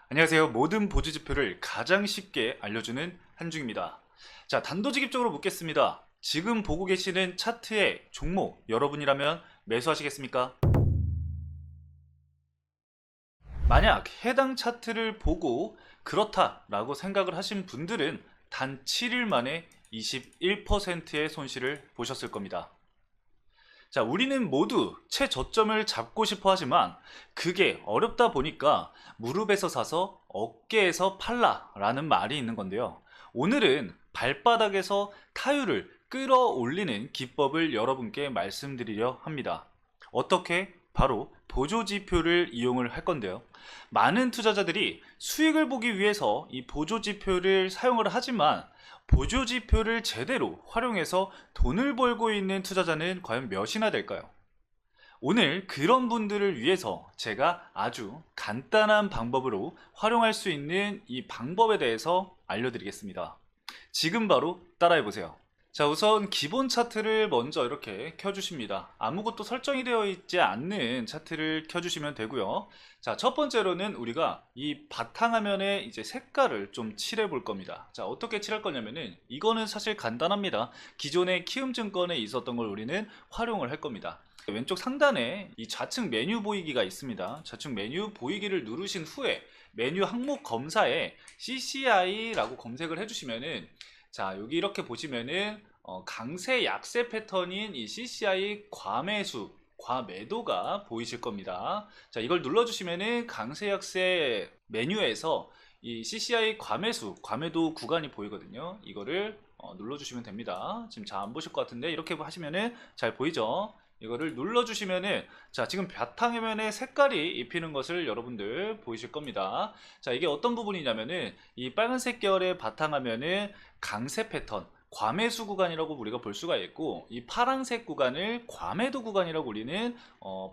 안녕하세요. 모든 보조지표를 가장 쉽게 알려주는 한중입니다. 자, 단도직입적으로 묻겠습니다. 지금 보고 계시는 차트의 종목 여러분이라면 매수하시겠습니까? 만약 해당 차트를 보고 그렇다라고 생각을 하신 분들은 단 7일 만에 21%의 손실을 보셨을 겁니다. 자, 우리는 모두 최저점을 잡고 싶어 하지만 그게 어렵다 보니까 무릎에서 사서 어깨에서 팔라 라는 말이 있는 건데요. 오늘은 발바닥에서 타율을 끌어올리는 기법을 여러분께 말씀드리려 합니다. 어떻게? 바로 보조지표를 이용을 할 건데요. 많은 투자자들이 수익을 보기 위해서 이 보조지표를 사용을 하지만 보조지표를 제대로 활용해서 돈을 벌고 있는 투자자는 과연 몇이나 될까요? 오늘 그런 분들을 위해서 제가 아주 간단한 방법으로 활용할 수 있는 이 방법에 대해서 알려드리겠습니다. 지금 바로 따라해 보세요. 자, 우선 기본 차트를 먼저 이렇게 켜주십니다. 아무것도 설정이 되어 있지 않는 차트를 켜주시면 되고요. 자, 첫 번째로는 우리가 이 바탕화면에 이제 색깔을 좀 칠해 볼 겁니다. 자, 어떻게 칠할 거냐면은 이거는 사실 간단합니다. 기존의 키움증권에 있었던 걸 우리는 활용을 할 겁니다. 왼쪽 상단에 이 좌측 메뉴 보이기가 있습니다. 좌측 메뉴 보이기를 누르신 후에 메뉴 항목 검사에 CCI라고 검색을 해주시면은, 자, 여기 이렇게 보시면은 강세 약세 패턴인 이 CCI 과매수 과매도가 보이실 겁니다. 자, 이걸 눌러주시면은 강세 약세 메뉴에서 이 CCI 과매수 과매도 구간이 보이거든요. 이거를 눌러주시면 됩니다. 지금 잘 안 보실 것 같은데 이렇게 하시면은 잘 보이죠? 이거를 눌러주시면은, 자, 지금 바탕화면에 색깔이 입히는 것을 여러분들 보이실 겁니다. 자, 이게 어떤 부분이냐면은 이 빨간색 계열의 바탕화면은 강세 패턴 과매수 구간이라고 우리가 볼 수가 있고, 이 파란색 구간을 과매도 구간이라고 우리는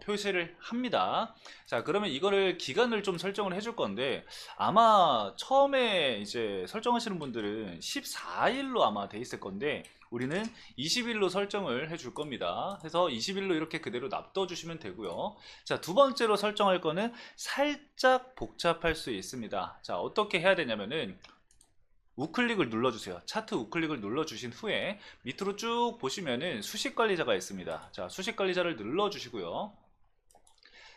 표시를 합니다. 자, 그러면 이거를 기간을 좀 설정을 해줄 건데, 아마 처음에 이제 설정하시는 분들은 14일로 아마 돼 있을 건데 우리는 20일로 설정을 해줄 겁니다. 그래서 20일로 이렇게 그대로 놔둬 주시면 되고요. 자, 두 번째로 설정할 거는 살짝 복잡할 수 있습니다. 자, 어떻게 해야 되냐면은 우클릭을 눌러주세요. 차트 우클릭을 눌러주신 후에 밑으로 쭉 보시면은 수식관리자가 있습니다. 자, 수식관리자를 눌러주시고요.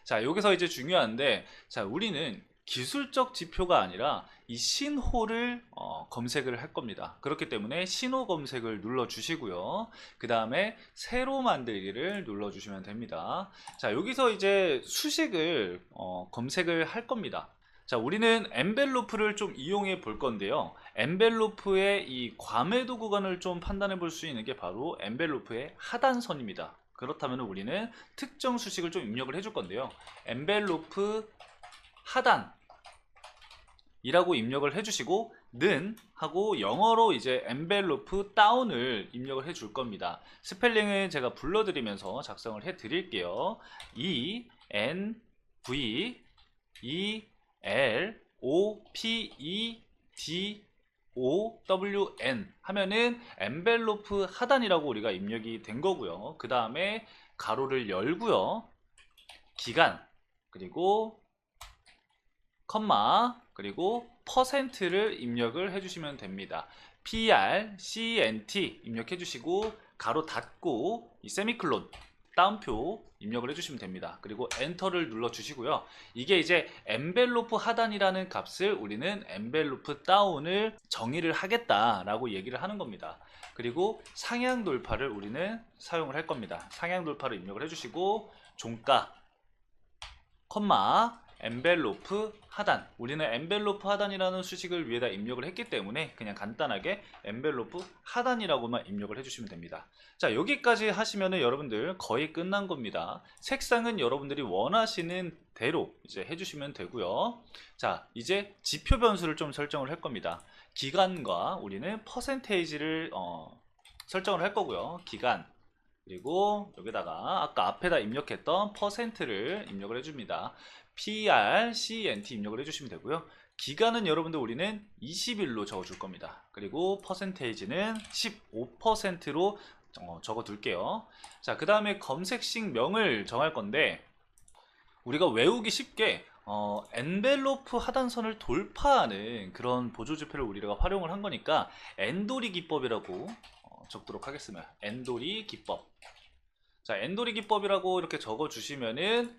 자, 여기서 이제 중요한데, 자, 우리는 기술적 지표가 아니라 이 신호를 검색을 할 겁니다. 그렇기 때문에 신호 검색을 눌러 주시고요. 그 다음에 새로 만들기를 눌러 주시면 됩니다. 자, 여기서 이제 수식을 검색을 할 겁니다. 자, 우리는 엔벨로프를 좀 이용해 볼 건데요. 엔벨로프의 이 과매도 구간을 좀 판단해 볼 수 있는 게 바로 엔벨로프의 하단선입니다. 그렇다면 우리는 특정 수식을 좀 입력을 해줄 건데요. 엔벨로프 하단이라고 입력을 해주시고 는 하고 영어로 이제 엔벨로프 다운을 입력을 해줄 겁니다. 스펠링은 제가 불러드리면서 작성을 해드릴게요. E N V E L O P E D OWN 하면은 엔벨로프 하단이라고 우리가 입력이 된 거고요. 그 다음에 가로를 열고요. 기간, 그리고 컴마, 그리고 퍼센트를 입력을 해주시면 됩니다. PRCNT 입력해 주시고 가로 닫고 이 세미클론 따옴표 입력을 해주시면 됩니다. 그리고 엔터를 눌러 주시고요. 이게 이제 엔벨로프 하단이라는 값을 우리는 엔벨로프 다운을 정의를 하겠다라고 얘기를 하는 겁니다. 그리고 상향 돌파를 우리는 사용을 할 겁니다. 상향 돌파를 입력을 해주시고 종가 컴마 엔벨로프 하단, 우리는 엔벨로프 하단이라는 수식을 위에다 입력을 했기 때문에 그냥 간단하게 엔벨로프 하단이라고만 입력을 해주시면 됩니다. 자, 여기까지 하시면은 여러분들 거의 끝난 겁니다. 색상은 여러분들이 원하시는 대로 이제 해주시면 되고요. 자, 이제 지표 변수를 좀 설정을 할 겁니다. 기간과 우리는 퍼센테이지를 설정을 할 거고요. 기간, 그리고 여기다가 아까 앞에다 입력했던 퍼센트를 입력을 해줍니다. PRCNT 입력을 해주시면 되고요. 기간은 여러분들 우리는 20일로 적어줄 겁니다. 그리고 퍼센테이지는 15%로 적어 둘게요. 자, 그 다음에 검색식 명을 정할 건데 우리가 외우기 쉽게 엔벨로프 하단선을 돌파하는 그런 보조지표를 우리가 활용을 한 거니까 엔도리 기법이라고 적도록 하겠습니다. 엔도리 기법. 자, 엔도리 기법이라고 이렇게 적어 주시면은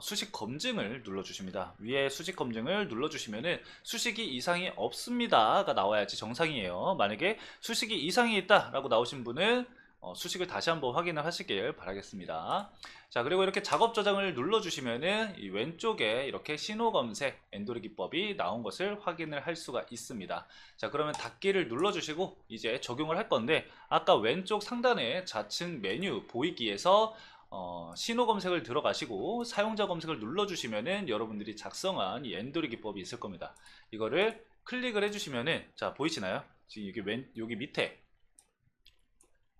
수식 검증을 눌러 주십니다. 위에 수식 검증을 눌러 주시면은 수식이 이상이 없습니다가 나와야지 정상이에요. 만약에 수식이 이상이 있다라고 나오신 분은 수식을 다시 한번 확인을 하시길 바라겠습니다. 자, 그리고 이렇게 작업 저장을 눌러 주시면은 이 왼쪽에 이렇게 신호 검색 엔도리 기법이 나온 것을 확인을 할 수가 있습니다. 자, 그러면 닫기를 눌러 주시고 이제 적용을 할 건데, 아까 왼쪽 상단에 좌측 메뉴 보이기에서 신호 검색을 들어가시고 사용자 검색을 눌러 주시면은 여러분들이 작성한 이 엔도리 기법이 있을 겁니다. 이거를 클릭을 해 주시면은, 자, 보이시나요? 지금 여기 밑에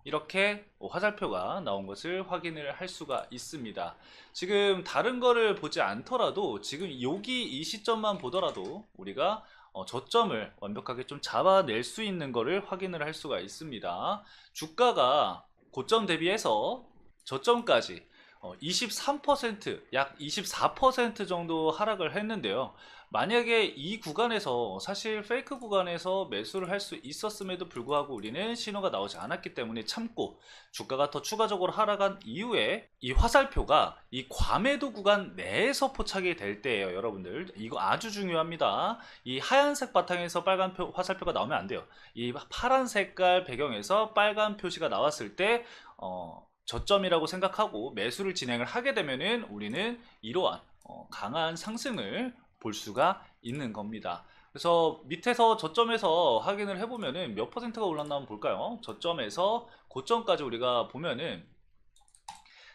이렇게 화살표가 나온 것을 확인을 할 수가 있습니다. 지금 다른 거를 보지 않더라도 지금 여기 이 시점만 보더라도 우리가 저점을 완벽하게 좀 잡아낼 수 있는 거를 확인을 할 수가 있습니다. 주가가 고점 대비해서 저점까지 23%, 약 24% 정도 하락을 했는데요. 만약에 이 구간에서, 사실 페이크 구간에서 매수를 할 수 있었음에도 불구하고 우리는 신호가 나오지 않았기 때문에 참고 주가가 더 추가적으로 하락한 이후에 이 화살표가 이 과매도 구간 내에서 포착이 될 때예요. 여러분들 이거 아주 중요합니다. 이 하얀색 바탕에서 빨간 화살표가 나오면 안 돼요. 이 파란 색깔 배경에서 빨간 표시가 나왔을 때 저점이라고 생각하고 매수를 진행을 하게 되면은 우리는 이러한 강한 상승을 볼 수가 있는 겁니다. 그래서 밑에서 저점에서 확인을 해보면은 몇 퍼센트가 올랐나 한번 볼까요? 저점에서 고점까지 우리가 보면은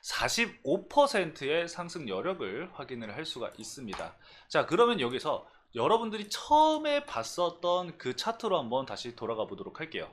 45%의 상승 여력을 확인을 할 수가 있습니다. 자, 그러면 여기서 여러분들이 처음에 봤었던 그 차트로 한번 다시 돌아가 보도록 할게요.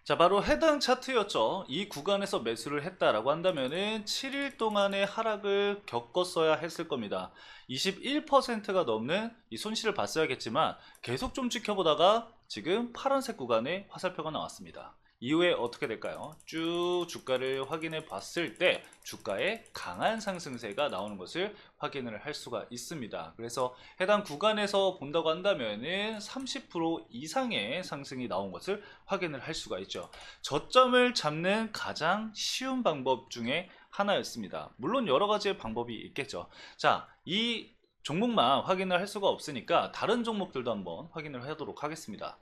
자, 바로 해당 차트였죠. 이 구간에서 매수를 했다라고 한다면은 7일 동안의 하락을 겪었어야 했을 겁니다. 21%가 넘는 이 손실을 봤어야겠지만 계속 좀 지켜보다가 지금 파란색 구간에 화살표가 나왔습니다. 이후에 어떻게 될까요? 쭉 주가를 확인해 봤을 때 주가에 강한 상승세가 나오는 것을 확인을 할 수가 있습니다. 그래서 해당 구간에서 본다고 한다면은 30% 이상의 상승이 나온 것을 확인을 할 수가 있죠. 저점을 잡는 가장 쉬운 방법 중에 하나였습니다. 물론 여러 가지의 방법이 있겠죠. 자, 이 종목만 확인을 할 수가 없으니까 다른 종목들도 한번 확인을 하도록 하겠습니다.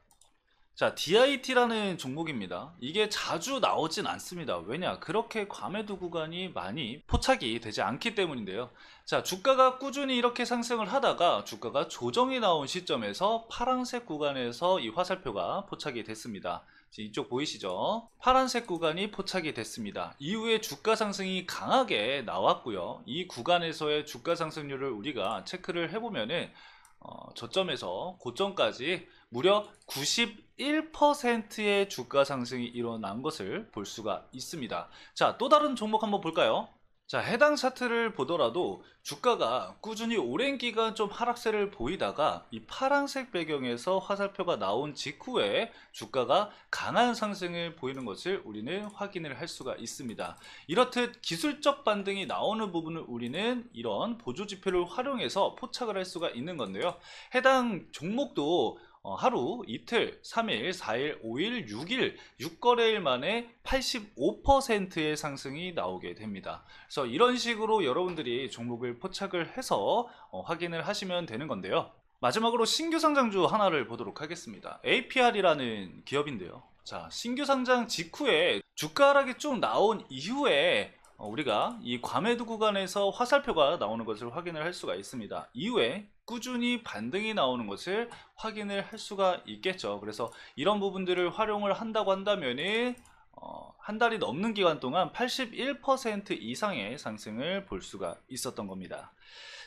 자, DIT라는 종목입니다. 이게 자주 나오진 않습니다. 왜냐? 그렇게 과매도 구간이 많이 포착이 되지 않기 때문인데요. 자, 주가가 꾸준히 이렇게 상승을 하다가 주가가 조정이 나온 시점에서 파란색 구간에서 이 화살표가 포착이 됐습니다. 이쪽 보이시죠? 파란색 구간이 포착이 됐습니다. 이후에 주가 상승이 강하게 나왔고요. 이 구간에서의 주가 상승률을 우리가 체크를 해보면은 저점에서 고점까지 무려 91%의 주가 상승이 일어난 것을 볼 수가 있습니다. 자, 또 다른 종목 한번 볼까요? 자, 해당 차트를 보더라도 주가가 꾸준히 오랜 기간 좀 하락세를 보이다가 이 파란색 배경에서 화살표가 나온 직후에 주가가 강한 상승을 보이는 것을 우리는 확인을 할 수가 있습니다. 이렇듯 기술적 반등이 나오는 부분을 우리는 이런 보조지표를 활용해서 포착을 할 수가 있는 건데요. 해당 종목도 하루, 이틀, 3일, 4일, 5일, 6일, 6거래일 만에 85%의 상승이 나오게 됩니다. 그래서 이런 식으로 여러분들이 종목을 포착을 해서 확인을 하시면 되는 건데요. 마지막으로 신규 상장주 하나를 보도록 하겠습니다. APR이라는 기업인데요. 자, 신규 상장 직후에 주가 하락이 좀 나온 이후에 우리가 이 과매도 구간에서 화살표가 나오는 것을 확인을 할 수가 있습니다. 이후에 꾸준히 반등이 나오는 것을 확인을 할 수가 있겠죠. 그래서 이런 부분들을 활용을 한다고 한다면은 한 달이 넘는 기간 동안 81% 이상의 상승을 볼 수가 있었던 겁니다.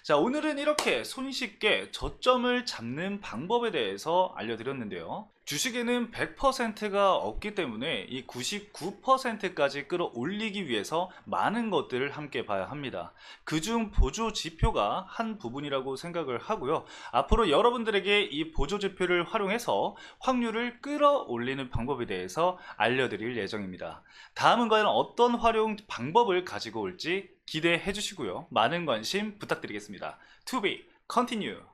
자, 오늘은 이렇게 손쉽게 저점을 잡는 방법에 대해서 알려드렸는데요. 주식에는 100%가 없기 때문에 이 99%까지 끌어올리기 위해서 많은 것들을 함께 봐야 합니다. 그중 보조 지표가 한 부분이라고 생각을 하고요. 앞으로 여러분들에게 이 보조 지표를 활용해서 확률을 끌어올리는 방법에 대해서 알려드릴 예정입니다. 다음은 과연 어떤 활용 방법을 가지고 올지 기대해 주시고요. 많은 관심 부탁드리겠습니다. To be Continue.